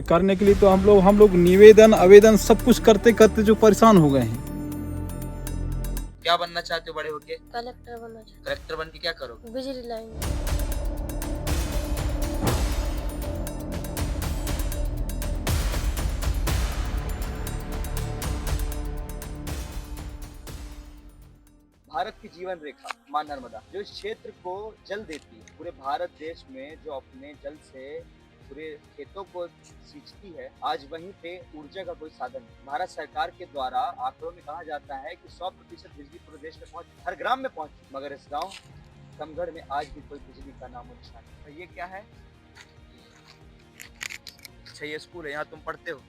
करने के लिए तो हम लोग निवेदन आवेदन सब कुछ करते करते जो परेशान हो गए हैं। क्या बनना चाहते हो बड़े होके? कलेक्टर बनना चाहते। कलेक्टर बन के क्या करोगे? बिजली लाइन। भारत की जीवन रेखा मां नर्मदा जो इस क्षेत्र को जल देती है, पूरे भारत देश में जो अपने जल से पूरे खेतों को सींचती है, आज वहीं पे ऊर्जा का कोई साधन नहीं। भारत सरकार के द्वारा आंकड़ों में कहा जाता है कि 100% बिजली पूरे देश में पहुंच, हर ग्राम में पहुंच, मगर इस गांव समगढ़ में आज भी कोई बिजली का नामो निशान नहीं। तो ये क्या है? अच्छा, ये स्कूल है, यहाँ तुम पढ़ते हो?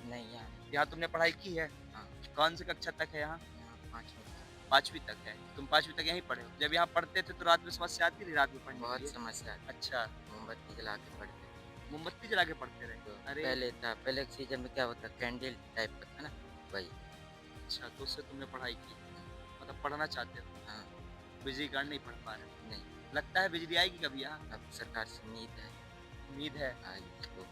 नहीं, यहाँ तुमने पढ़ाई की है? हाँ। कौन से कक्षा तक है यहाँ? 5वीं तक है। तुम 5वीं तक यहीं पढ़े हो? जब यहाँ पढ़ते थे तो रात में समस्या आती थी? रात में पढ़ने बहुत के लिए? समस्या आती। अच्छा, मोमबत्ती जला के पढ़ते थे। मोमबत्ती जला के पढ़ते रहे? तो अरे पहले के सीजन में क्या होता, कैंडल टाइप का था ना, वही। अच्छा, तो उससे तुमने पढ़ाई की, मतलब पढ़ना चाहते हो? हाँ। बिजली कारण नहीं पढ़ पा रहे? नहीं, लगता है बिजली आएगी कभी यहाँ? अब सरकार से उम्मीद है उम्मीद है। आएगी तो।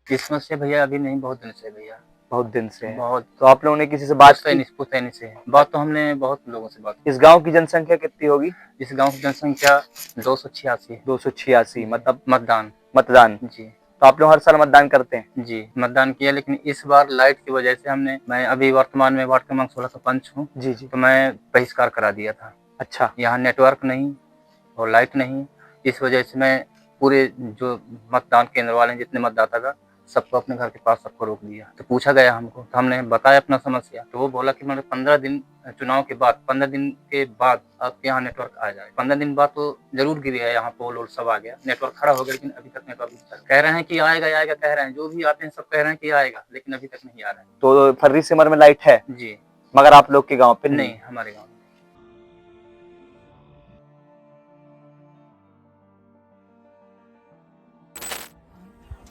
ये समस्या भैया अभी नहीं, बहुत दिन से भैया, बहुत दिन से है। बहुत। तो आप लोगों ने किसी से बात की? पुश्तैनी से बात तो हमने बहुत लोगों से बात की। इस गांव की जनसंख्या कितनी होगी? इस गांव की जनसंख्या 286 है। 286 मतलब मतदान जी। तो आप लोग हर साल मतदान करते हैं? जी, मतदान किया, लेकिन इस बार लाइट की वजह से मैं अभी वर्तमान में वार्ड क्रमांक 16 का पंच हूँ जी जी। तो मैं बहिष्कार करा दिया था। अच्छा, यहाँ नेटवर्क नहीं और लाइट नहीं, इस वजह से मैं पूरे जो मतदान केंद्र वाले हैं, जितने मतदाता का, सबको अपने घर के पास सबको रोक दिया। तो पूछा गया हमको, तो हमने बताया अपना समस्या, तो वो बोला कि मतलब 15 दिन चुनाव के बाद, 15 दिन के बाद आपके यहाँ नेटवर्क आ जाए। 15 दिन बाद तो जरूर गिर गया, यहाँ पोल वोल सब आ गया, नेटवर्क खड़ा हो गया, लेकिन अभी तक नेटवर्क कह रहे हैं कि आएगा कह रहे हैं, जो भी आते हैं सब कह रहे हैं कि आएगा, लेकिन अभी तक नहीं आ रहा है। तो फर्री सिमर में लाइट है जी, मगर आप लोग के गांव पे नहीं, हमारे गाँव में।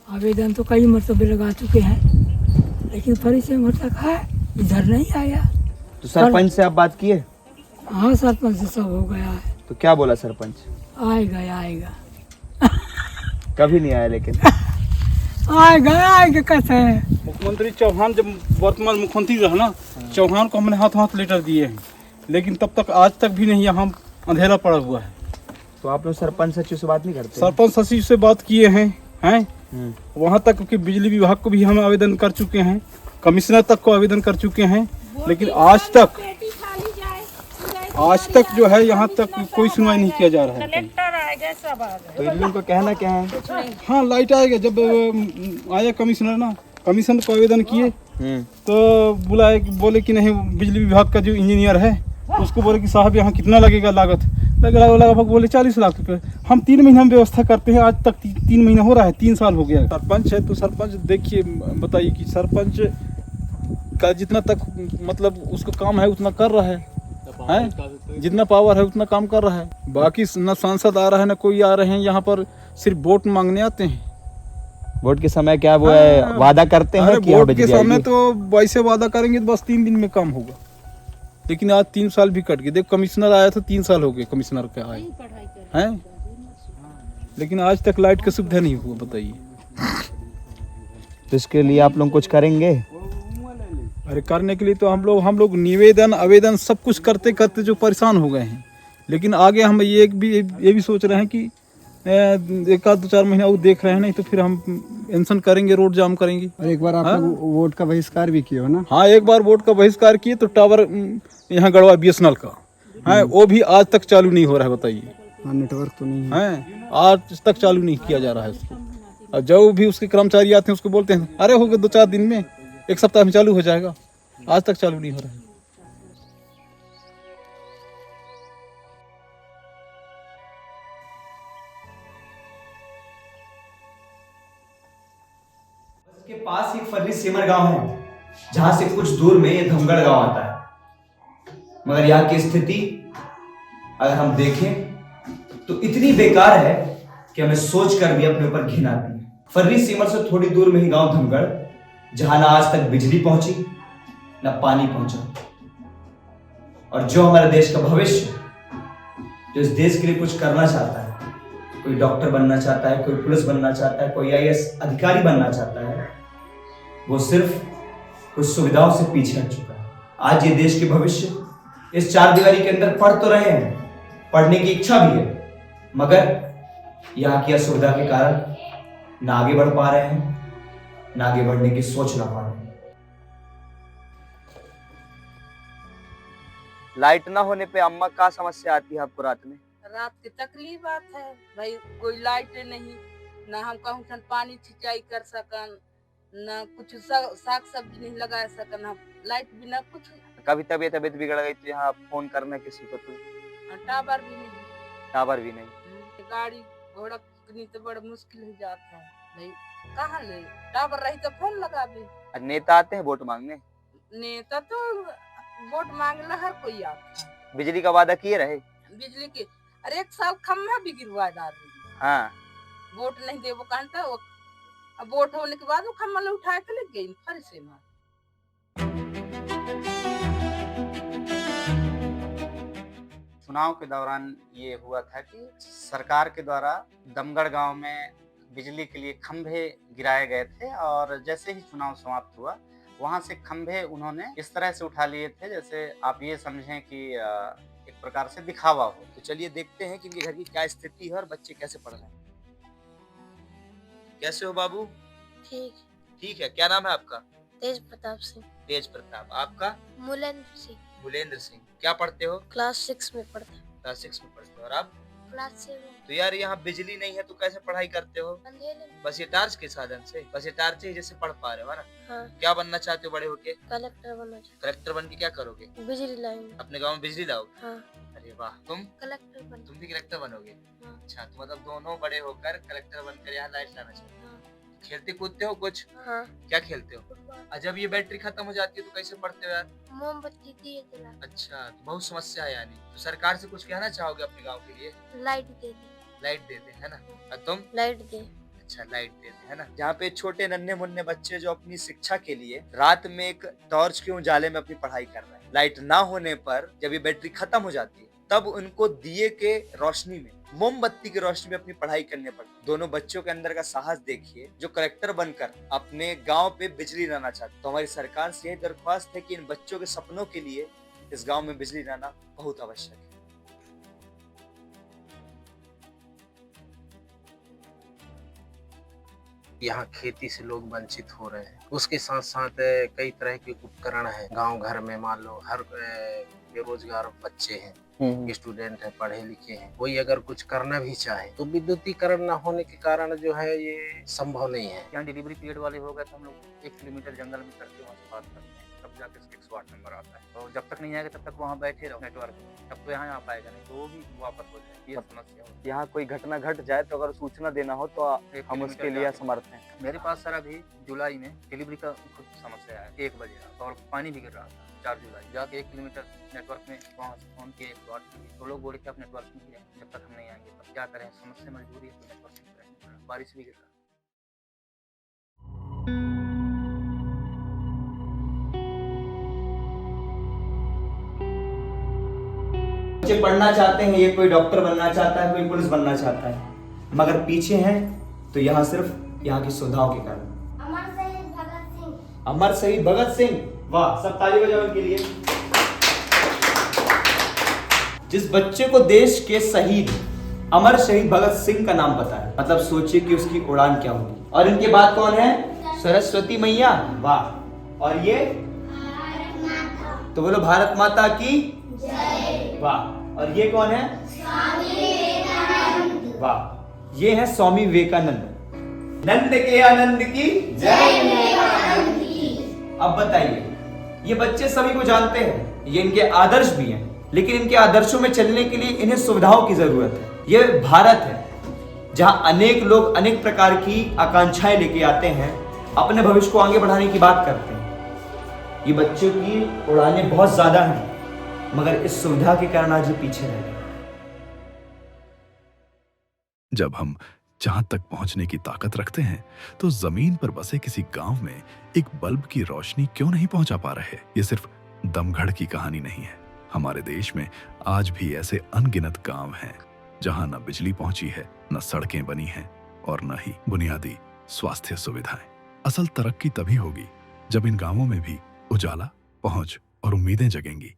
आवेदन तो कई मरतबे लगा चुके हैं, लेकिन फरी से तक है, इधर नहीं आया। तो सरपंच से आप बात किए? हाँ, सरपंच से सब हो गया है। तो क्या बोला सरपंच? आएगा कभी नहीं आया लेकिन। आएगा कैसे है? मुख्यमंत्री चौहान जब वर्तमान मुख्यमंत्री रहा ना, चौहान को हमने हाथ लेटर दिए हैं, लेकिन तब तक आज तक भी नहीं, यहाँ अंधेरा पड़ा हुआ है। तो आप लोग सरपंच सचिव से बात नहीं करते? सरपंच सचिव से बात किए हैं वहाँ तक कि बिजली विभाग को भी हम आवेदन कर चुके हैं, कमिश्नर तक को आवेदन कर चुके हैं, लेकिन आज तक जो है यहाँ तक कोई सुनवाई नहीं किया जा रहा है। तो इन लोगों का कहना क्या है? हाँ, लाइट आएगा जब आया कमिश्नर ना, कमीशन को आवेदन किए तो बुलाए, बोले कि नहीं, बिजली विभाग का जो इंजीनियर है उसको बोले कि साहब यहाँ कितना लगेगा, लागत लगभग बोले 40 लाख रुपए। हम 3 महीना में व्यवस्था करते हैं, आज तक 3 महीना हो रहा है, 3 साल हो गया है। सरपंच है तो सरपंच देखिए, बताइए कि सरपंच का जितना तक मतलब उसका काम है उतना कर रहा है, जितना पावर है उतना काम कर रहा है। बाकी न सांसद आ रहा है, न कोई आ रहे हैं, यहाँ पर सिर्फ वोट मांगने आते हैं। वोट के समय क्या वो है, वादा करते हैं कि वोट के समय तो वैसे वादा करेंगे तो बस 3 दिन में काम होगा, लेकिन आज 3 साल भी कट गए। देख, कमिश्नर आया था, 3 साल हो गए कमिश्नर के आए हैं, लेकिन आज तक लाइट की सुविधा नहीं हुआ। बताइए, तो इसके लिए आप लोग कुछ करेंगे? अरे करने के लिए तो हम लोग निवेदन आवेदन सब कुछ करते करते जो परेशान हो गए हैं, लेकिन आगे हम ये भी सोच रहे हैं कि 1-2-4 महीना वो देख रहे हैं, नहीं तो फिर हम एंसन करेंगे, रोड जाम करेंगे। और एक बार आप लोग वोट का बहिष्कार भी किए हो ना? हाँ, एक बार वोट का बहिष्कार किए तो टावर यहाँ गड़वा BSNL का है, वो भी आज तक चालू नहीं हो रहा है। बताइए, हाँ, नेटवर्क तो नहीं है, आज तक चालू नहीं किया जा रहा है उसको। और जो भी उसके कर्मचारी आते हैं उसको बोलते हैं अरे हो गए 2-4 दिन में, 1 सप्ताह में चालू हो जाएगा, आज तक चालू नहीं हो रहा है। के पास एक फर्री सिमर गांव है, जहां से कुछ दूर में ये धमगढ़ गांव आता है, मगर यहाँ की स्थिति अगर हम देखें तो इतनी बेकार है कि हमें सोचकर भी अपने ऊपर घिन आती है। फर्री सिमर से थोड़ी दूर में ही गांव धमगढ़, जहां ना आज तक बिजली पहुंची, ना पानी पहुंचा, और जो हमारे देश का भविष्य, जो इस देश के लिए कुछ करना चाहता है, कोई डॉक्टर बनना चाहता है, कोई पुलिस बनना चाहता है, कोई IAS अधिकारी बनना चाहता है, वो सिर्फ कुछ सुविधाओं से पीछे हट चुका है। आज ये देश के भविष्य इस चार दीवारी के अंदर पढ़ तो रहे हैं, पढ़ने की इच्छा भी है, मगर यहाँ की असुविधा के कारण ना आगे बढ़ पा रहे हैं, ना आगे बढ़ने की सोच ना पा रहे हैं। लाइट ना होने पे अम्मा क्या समस्या आती है आपको रात में? रात की तकलीफ बात है भाई, कोई लाइट नहीं, ना हम कहूँ सन पानी सिंचाई कर सकन, ना कुछ साग सब्जी नहीं लगा सकन, हम लाइट बिना कुछ। कभी तबीयत बिगड़ गई तो यहाँ फोन करना किसी को? तो टावर भी नहीं, टावर भी नहीं, गाड़ी घोड़ा नहीं तो बड़ा मुश्किल हो जाता है भाई। कहाँ ले टावर रही तो फोन लगा दे। नेता आते हैं वोट मांगने? नेता तो वोट मांगना हर कोई आता है। बिजली का वादा किए रहे? बिजली के अरे 1 साल खम्भा भी गिरवा डाल रही। हाँ, वोट नहीं दे वो कहता, वो अब वोट होने के बाद वो खम्भा उठा के ले गई फिर से मार। चुनाव के दौरान ये हुआ था कि सरकार के द्वारा दमगढ़ गांव में बिजली के लिए खंभे गिराए गए थे और जैसे ही चुनाव समाप्त हुआ वहां से खंभे उन्होंने इस तरह से उठा लिए थे जैसे आप ये समझें कि एक प्रकार से दिखावा हो। तो चलिए देखते हैं कि इनके घर की क्या स्थिति है और बच्चे कैसे पढ़ रहे हैं। कैसे हो बाबू? ठीक। ठीक है। क्या नाम है आपका? तेज प्रताप सिंह। तेज प्रताप। आपका? मूलेंद्र सिंह। मूलेंद्र सिंह। क्या पढ़ते हो? क्लास 6 में पढ़ते हैं। क्लास 6 में पढ़ते हो। और आप? क्लास 7। तो यार यहाँ बिजली नहीं है तो कैसे पढ़ाई करते हो? अंधेरे में। बस ये टार्च के साधन से? बस ये टार्च ही जैसे पढ़ पा रहे हो ना? हाँ। क्या बनना चाहते हो बड़े होके? कलेक्टर बनना चाहते। कलेक्टर बन के क्या करोगे? बिजली लाएंगे। अपने गाँव में बिजली लाओगे? हाँ। अरे वाह। तुम? कलेक्टर बन। तुम भी कलेक्टर बनोगे? हाँ। अच्छा, तो मतलब दोनों बड़े होकर कलेक्टर बनकर यहाँ लाइट लाना चाहते हो। हाँ। खेलते कूदते हो कुछ? हाँ। क्या खेलते हो? फुटबॉल। जब ये बैटरी खत्म हो जाती है तो कैसे पढ़ते हो यार? मोमबत्ती दिए जला। अच्छा, तो बहुत समस्या है यानी। तो सरकार से कुछ कहना चाहोगे अपने गांव के लिए? लाइट दे दे। लाइट दे दे, है ना? और तुम? लाइट दे। अच्छा, लाइट दे दे, है ना? जहाँ पे छोटे नन्हे मुन्ने बच्चे जो अपनी शिक्षा के लिए रात में एक टॉर्च के उजाले में अपनी पढ़ाई कर रहे हैं, लाइट ना होने पर जब ये बैटरी खत्म हो जाती है तब उनको दिए के रोशनी में, मोमबत्ती की रोशनी में अपनी पढ़ाई करने पड़ती है। दोनों बच्चों के अंदर का साहस देखिए जो कलेक्टर बनकर अपने गांव पे बिजली लाना चाहते। तो हमारी सरकार से यही दरख्वास्त है कि इन बच्चों के सपनों के लिए इस गांव में बिजली लाना बहुत आवश्यक है। यहाँ खेती से लोग वंचित हो रहे हैं। उसके साथ साथ कई तरह के उपकरण हैं गांव घर में। मान लो हर बेरोजगार बच्चे हैं, स्टूडेंट हैं, पढ़े लिखे हैं, कोई अगर कुछ करना भी चाहे तो विद्युतीकरण न होने के कारण जो है ये संभव नहीं है। यहाँ डिलीवरी पीरियड वाले हो गए तो हम लोग 1 किलोमीटर जंगल में करके वहाँ से बात करते हैं, तब जाके 108 नंबर आता है। तो जब तक नहीं आएगा तब तक वहाँ बैठे रहो नेटवर्क में, तब तो यहाँ आ पाएगा नहीं, तो वो भी वापस हो जाए। ये समस्या हो। यहाँ कोई घटना घट जाए तो अगर सूचना देना हो तो हम उसके लिए समर्थ हैं। मेरे पास सर अभी जुलाई में डिलीवरी का कुछ समस्या है, 1 बजे रात, और पानी भी गिर रहा था 4 जुलाई। जाके 1 किलोमीटर नेटवर्क में वहाँ से फोन किए, तो लोग बोले कि आप नेटवर्क में ही रहें, जब तक हम नहीं आएंगे तब क्या करें, समस्या मजबूरी है तो नेटवर्क में रहना पड़ा। बारिश भी गिर रहा। बच्चे पढ़ना चाहते हैं, ये कोई डॉक्टर बनना चाहता है, कोई पुलिस बनना चाहता है, मगर पीछे हैं तो यहाँ सिर्फ यहाँ की सुविधाओं के कारण। अमर शहीद भगत सिंह। अमर शहीद भगत सिंह, वाह, सब ताली बजाओ इनके लिए। जिस बच्चे को देश के शहीद अमर शहीद भगत सिंह का नाम पता है, मतलब सोचिए कि उसकी उड़ान क्या होगी। और इनके बाद कौन है? सरस्वती मैया, वाह। और ये तो बोलो भारत माता की जय, वाह। और ये कौन है? स्वामी विवेकानंद, वाह। ये है स्वामी विवेकानंद। नंद के आनंद की जय, विवेकानंद की। अब बताइए, ये बच्चे सभी को जानते हैं, ये इनके आदर्श भी हैं, लेकिन इनके आदर्शों में चलने के लिए इन्हें सुविधाओं की जरूरत है। ये भारत है जहां अनेक लोग अनेक प्रकार की आकांक्षाएं लेके आते हैं, अपने भविष्य को आगे बढ़ाने की बात करते हैं। ये बच्चों की उड़ानें बहुत ज्यादा हैं, मगर इस सुविधा के कारण आज ये पीछे रह गए। जब हम जहां तक पहुंचने की ताकत रखते हैं तो जमीन पर बसे किसी गांव में एक बल्ब की रोशनी क्यों नहीं पहुंचा पा रहे? ये सिर्फ दमगढ़ की कहानी नहीं है। हमारे देश में आज भी ऐसे अनगिनत गांव हैं जहां न बिजली पहुंची है, न सड़कें बनी हैं और न ही बुनियादी स्वास्थ्य सुविधाएं। असल तरक्की तभी होगी जब इन गांवों में भी उजाला, पहुंच और उम्मीदें जगेंगी।